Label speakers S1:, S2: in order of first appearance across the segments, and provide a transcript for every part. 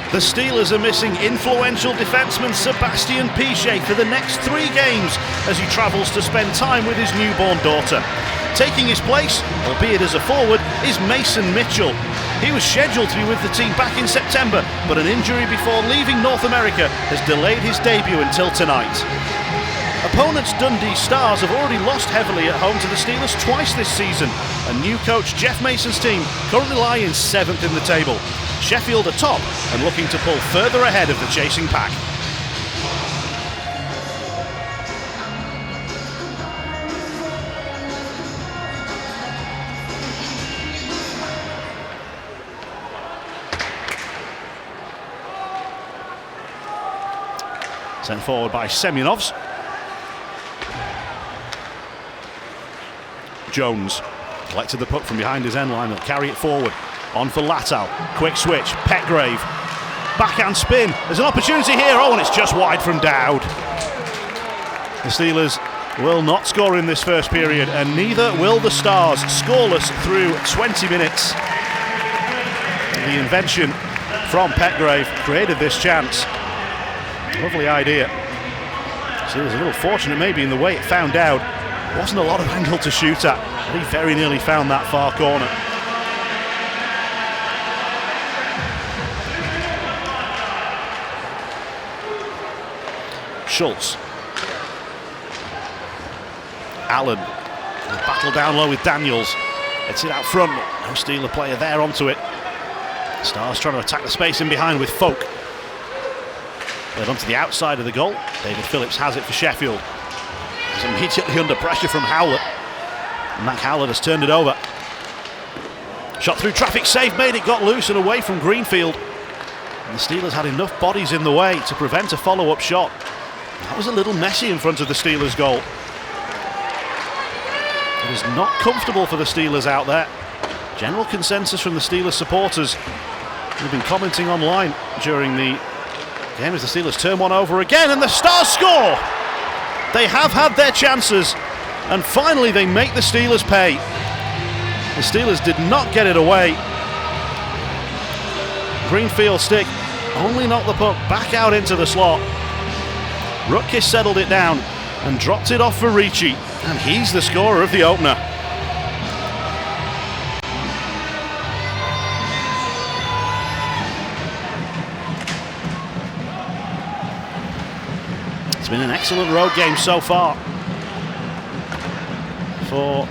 S1: The Steelers are missing influential defenseman Sebastian Piche for the next 3 games as he travels to spend time with his newborn daughter. Taking his place, albeit as a forward, is Mason Mitchell. He was scheduled to be with the team back in September, but an injury before leaving North America has delayed his debut until tonight. Opponents Dundee Stars have already lost heavily at home to the Steelers twice this season, and new coach Jeff Mason's team currently lie in 7th in the table. Sheffield are top and looking to pull further ahead of the chasing pack. Sent forward by Semyonovs. Jones collected the puck from behind his end line. He'll carry it forward. On for Latal. Quick switch. Petgrave. Backhand spin. There's an opportunity here. Oh, and it's just wide from Dowd. The Steelers will not score in this first period, and neither will the Stars. Scoreless through 20 minutes. The invention from Petgrave created this chance. Lovely idea. Steelers a little fortunate maybe in the way it found Dowd. Wasn't a lot of angle to shoot at, but he very nearly found that far corner. Schultz. Allen. Battle down low with Daniels. It's it out front. No Steeler player there onto it. Stars trying to attack the space in behind with Folk. Led onto the outside of the goal. David Phillips has it for Sheffield. He's immediately under pressure from Howlett. And Mac Howlett has turned it over. Shot through traffic, save made, it got loose and away from Greenfield. And the Steelers had enough bodies in the way to prevent a follow-up shot. That was a little messy in front of the Steelers' goal. It is not comfortable for the Steelers out there. General consensus from the Steelers supporters who've been commenting online during the game as the Steelers turn one over again, and the Stars score! They have had their chances, and finally they make the Steelers pay. The Steelers did not get it away. Greenfield stick only knocked the puck back out into the slot. Rutkiss settled it down and dropped it off for Ricci, and he's the scorer of the opener. It's been an excellent road game so far for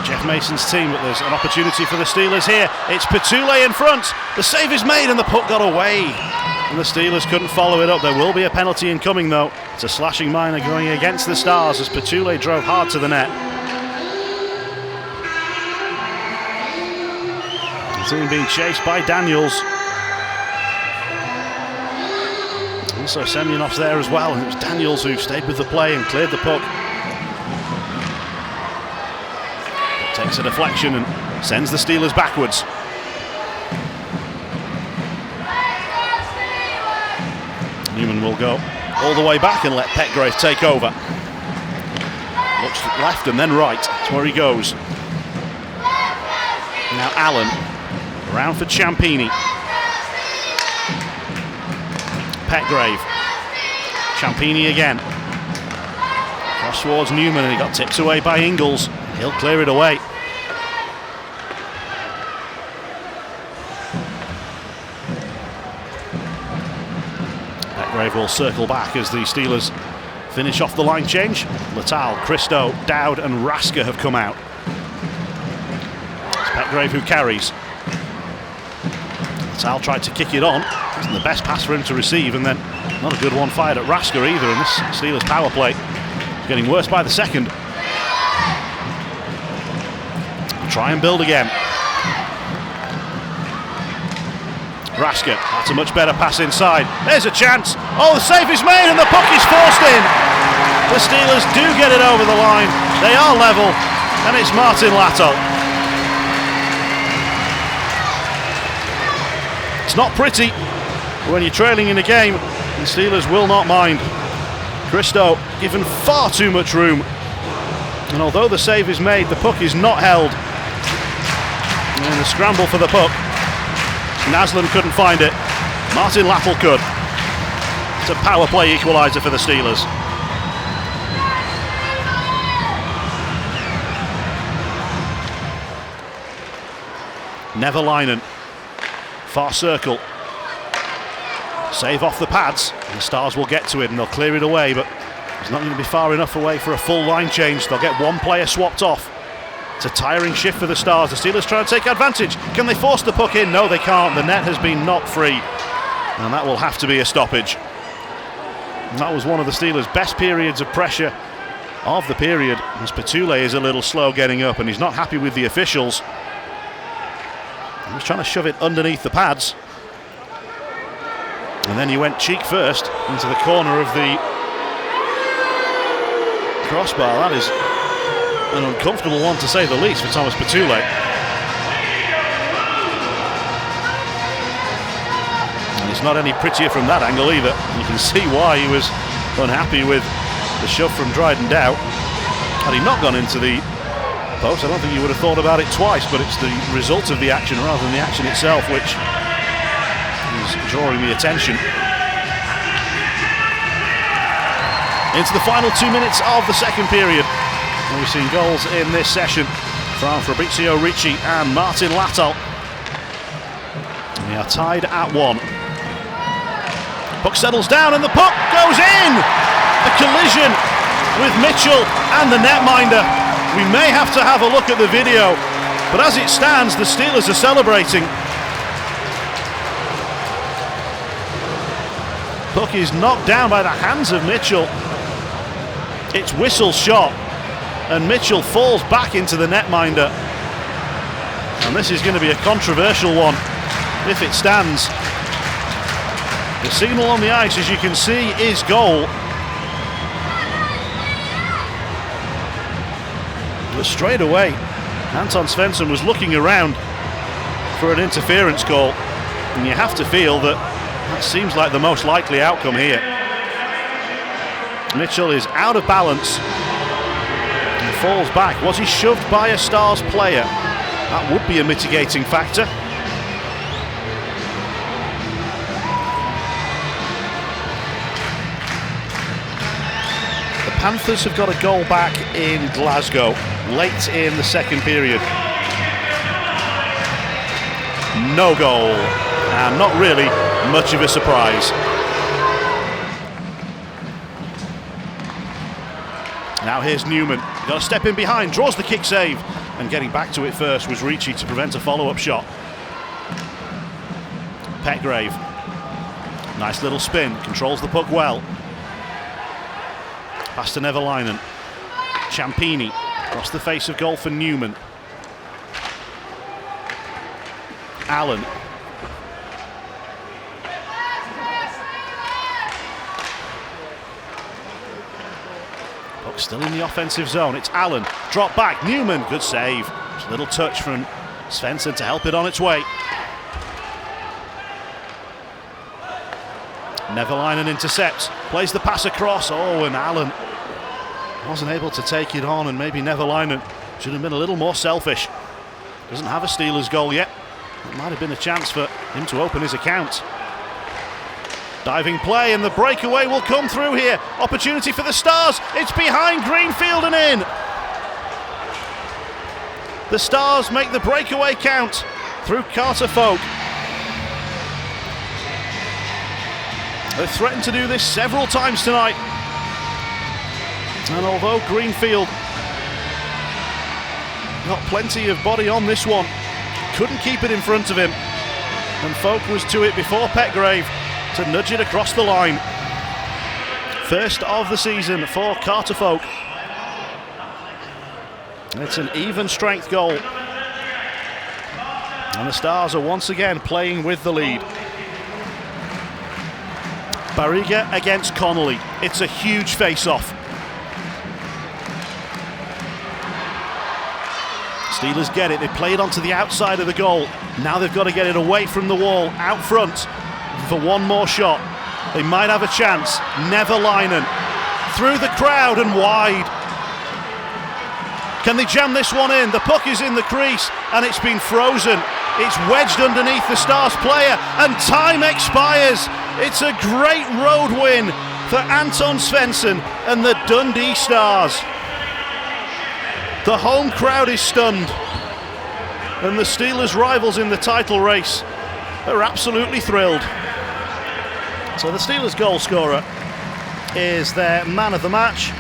S1: Jeff Mason's team, but there's an opportunity for the Steelers here. It's Petule in front. The save is made and the puck got away, and the Steelers couldn't follow it up. There will be a penalty incoming though. It's a slashing minor going against the Stars as Petule drove hard to the net. The team being chased by Daniels. Also Semyonov's there as well, and it was Daniels who stayed with the play and cleared the puck. It takes a deflection and sends the Steelers backwards. Newman will go all the way back and let Petgrave take over. Looks left and then right, that's where he goes. Now Allen, around for Ciampini. Petgrave. Ciampini again. Cross towards Newman, and he got tipped away by Ingles. He'll clear it away. Petgrave will circle back as the Steelers finish off the line change. Latal, Christo, Dowd and Raska have come out. It's Petgrave who carries. Latal tried to kick it on. Wasn't the best pass for him to receive, and then not a good one fired at Raska either, and this Steelers power play is getting worse by the second. Try and build again. Raska, that's a much better pass inside. There's a chance. Oh, the save is made and the puck is forced in. The Steelers do get it over the line. They are level, and it's Martin Latal. It's not pretty when you're trailing in a game. The Steelers will not mind. Christo given far too much room, and although the save is made, the puck is not held. And the scramble for the puck, Naslund couldn't find it. Martin Lappel could. It's a power play equaliser for the Steelers. Nevalainen, far circle, save off the pads, and the Stars will get to it and they'll clear it away, but it's not going to be far enough away for a full line change. They'll get one player swapped off. It's a tiring shift for the Stars. The Steelers try to take advantage. Can they force the puck in? No, they can't. The net has been knocked free, and that will have to be a stoppage. And that was one of the Steelers' best periods of pressure of the period, as Petule is a little slow getting up and he's not happy with the officials. He was trying to shove it underneath the pads, and then he went cheek first into the corner of the crossbar. That is an uncomfortable one, to say the least, for Thomas Petule. And it's not any prettier from that angle either. You can see why he was unhappy with the shove from Dryden Dow. Had he not gone into the post, I don't think you would have thought about it twice, but it's the result of the action rather than the action itself which is drawing the attention. Into the final 2 minutes of the second period, and we've seen goals in this session from Fabrizio Ricci and Martin Lappel. We are tied at 1. Puck settles down and the puck goes in! A collision with Mitchell and the netminder. We may have to have a look at the video, but as it stands, the Steelers are celebrating. Puck is knocked down by the hands of Mitchell. It's whistle shot, and Mitchell falls back into the netminder. And this is going to be a controversial one if it stands. The signal on the ice, as you can see, is goal. But straight away, Anton Svensson was looking around for an interference call, and you have to feel that that seems like the most likely outcome here. Mitchell is out of balance and falls back. Was he shoved by a Stars player? That would be a mitigating factor. The Panthers have got a goal back in Glasgow late in the second period. No goal, and not really much of a surprise. Now here's Newman, got to step in behind, draws the kick save, and getting back to it first was Ricci to prevent a follow-up shot. Petgrave, nice little spin, controls the puck well. Pass to Nevalainen. Ciampini across the face of goal for Newman. Allen. Puck still in the offensive zone. It's Allen. Drop back. Newman. Good save. Just a little touch from Svensson to help it on its way. Nevalainen intercepts. Plays the pass across. Oh, and Allen wasn't able to take it on, and maybe Nevalainen should have been a little more selfish. Doesn't have a Steelers goal yet. It might have been a chance for him to open his account. Diving play, and the breakaway will come through here. Opportunity for the Stars. It's behind Greenfield and in. The Stars make the breakaway count through Carter Folk. They've threatened to do this several times tonight. And although Greenfield got plenty of body on this one, couldn't keep it in front of him. And Folk was to it before Petgrave to nudge it across the line. First of the season for Carter Folk. It's an even strength goal. And the Stars are once again playing with the lead. Barriga against Connolly. It's a huge face-off. Steelers get it. They play it onto the outside of the goal. Now they've got to get it away from the wall, out front, for one more shot. They might have a chance. Nevalainen through the crowd and wide. Can they jam this one in? The puck is in the crease and it's been frozen. It's wedged underneath the Stars player and time expires. It's a great road win for Anton Svensson and the Dundee Stars. The home crowd is stunned and the Steelers' rivals in the title race are absolutely thrilled. So the Steelers' goal scorer is their man of the match,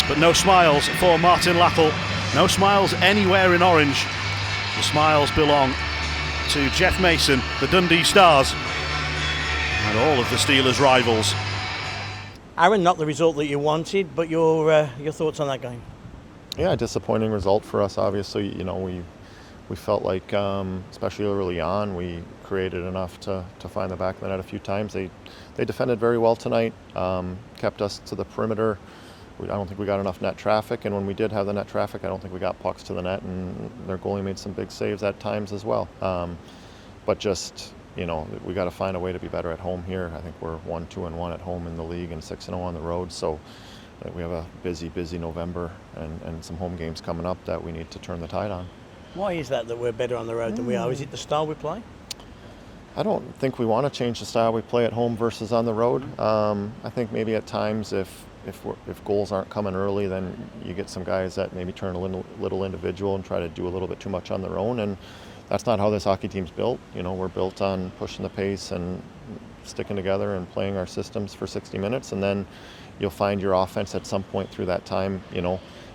S1: but no smiles for Martin Lattell. No smiles anywhere in orange. The smiles belong to Jeff Mason, the Dundee Stars, and all of the Steelers' rivals.
S2: Aaron, not the result that you wanted, but your thoughts on that game?
S3: Yeah, disappointing result for us. Obviously, we felt like, especially early on, we created enough to find the back of the net a few times. They defended very well tonight, kept us to the perimeter. I don't think we got enough net traffic, and when we did have the net traffic, I don't think we got pucks to the net, and their goalie made some big saves at times as well. But just, we got to find a way to be better at home here. I think we're 1-2-1 at home in the league and 6-0 on the road, so we have a busy November and some home games coming up that we need to turn the tide on.
S2: Why is that we're better on the road than we are? Is it the style we play?
S3: I don't think we want to change the style we play at home versus on the road. I think maybe at times if goals aren't coming early, then you get some guys that maybe turn a little individual and try to do a little bit too much on their own, and that's not how this hockey team's built. We're built on pushing the pace and sticking together and playing our systems for 60 minutes, and then you'll find your offense at some point through that time,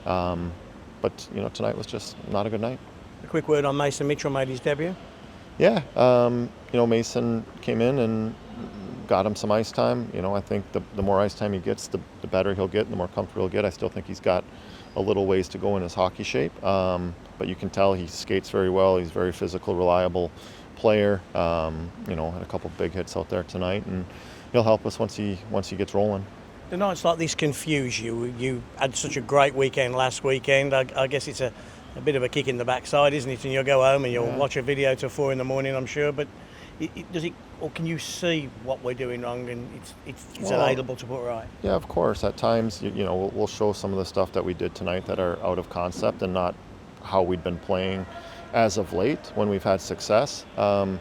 S3: but tonight was just not a good night.
S2: A quick word on Mason Mitchell, made his debut.
S3: Yeah, Mason came in and got him some ice time. I think the more ice time he gets, the better he'll get, and the more comfortable he'll get. I still think he's got a little ways to go in his hockey shape, but you can tell he skates very well. He's a very physical, reliable player. Had a couple big hits out there tonight, and he'll help us once he gets rolling.
S2: Do nights like this confuse you? You had such a great weekend last weekend. I guess it's a bit of a kick in the backside, isn't it? And you'll go home and you'll watch a video till 4 a.m, I'm sure. But does it, or can you see what we're doing wrong and it's available to put right?
S3: Yeah, of course. At times, we'll show some of the stuff that we did tonight that are out of concept and not how we'd been playing as of late when we've had success. But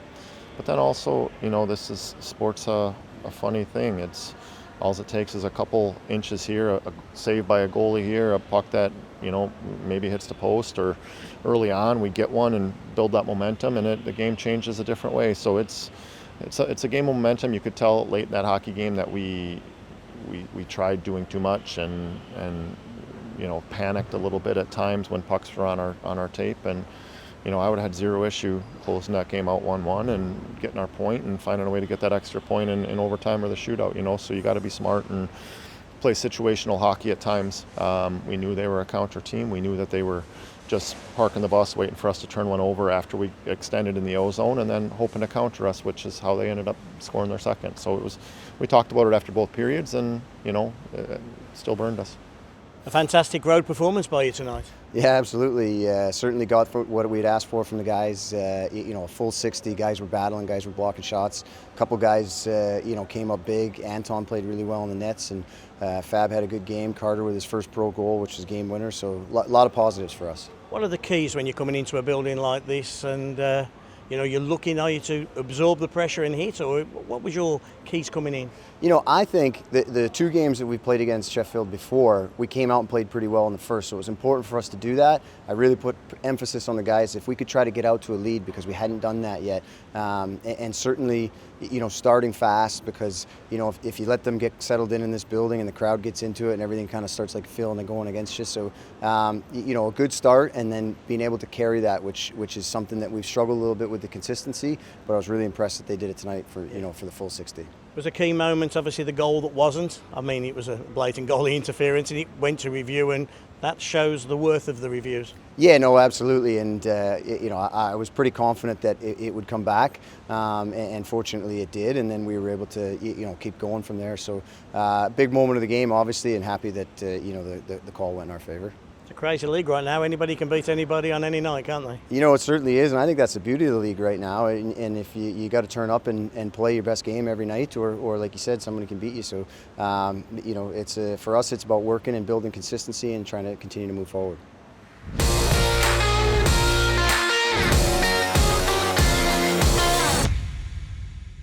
S3: then also, this is sports a funny thing. All it takes is a couple inches here, a save by a goalie here, a puck that, maybe hits the post, or early on we get one and build that momentum, and the game changes a different way. So it's a game of momentum. You could tell late in that hockey game that we tried doing too much and panicked a little bit at times when pucks were on our tape, and I would have had zero issue closing that game out 1-1 and getting our point and finding a way to get that extra point in overtime or the shootout. So you got to be smart and play situational hockey at times. We knew they were a counter team. We knew that they were just parking the bus waiting for us to turn one over after we extended in the O zone, and then hoping to counter us, which is how they ended up scoring their second. So we talked about it after both periods, and it still burned us.
S2: A fantastic road performance by you tonight.
S4: Yeah, absolutely. Certainly got what we'd asked for from the guys. A full 60. Guys were battling, guys were blocking shots. A couple guys, came up big. Anton played really well in the nets, and Fab had a good game. Carter with his first pro goal, which was game winner. So a lot of positives for us.
S2: What are the keys when you're coming into a building like this and you're looking, are you to absorb the pressure and hit, or what was your keys coming in?
S4: I think the two games that we played against Sheffield before, we came out and played pretty well in the first, so it was important for us to do that. I really put emphasis on the guys if we could try to get out to a lead, because we hadn't done that yet. And certainly, starting fast, because, if you let them get settled in this building and the crowd gets into it and everything kind of starts like feeling and going against you. So, a good start, and then being able to carry that, which is something that we've struggled a little bit with the consistency, but I was really impressed that they did it tonight for the full 60.
S2: It was a key moment, obviously the goal that wasn't. I mean, it was a blatant goalie interference and it went to review, and that shows the worth of the reviews.
S4: Yeah, no, absolutely, and I was pretty confident that it would come back, and fortunately it did, and then we were able to keep going from there. So big moment of the game, obviously, and happy that the call went in our favor.
S2: It's a crazy league right now. Anybody can beat anybody on any night, can't they?
S4: You know, it certainly is, and I think that's the beauty of the league right now. And if you got to turn up and play your best game every night, or like you said, somebody can beat you. So, you know, it's for us, it's about working and building consistency and trying to continue to move forward.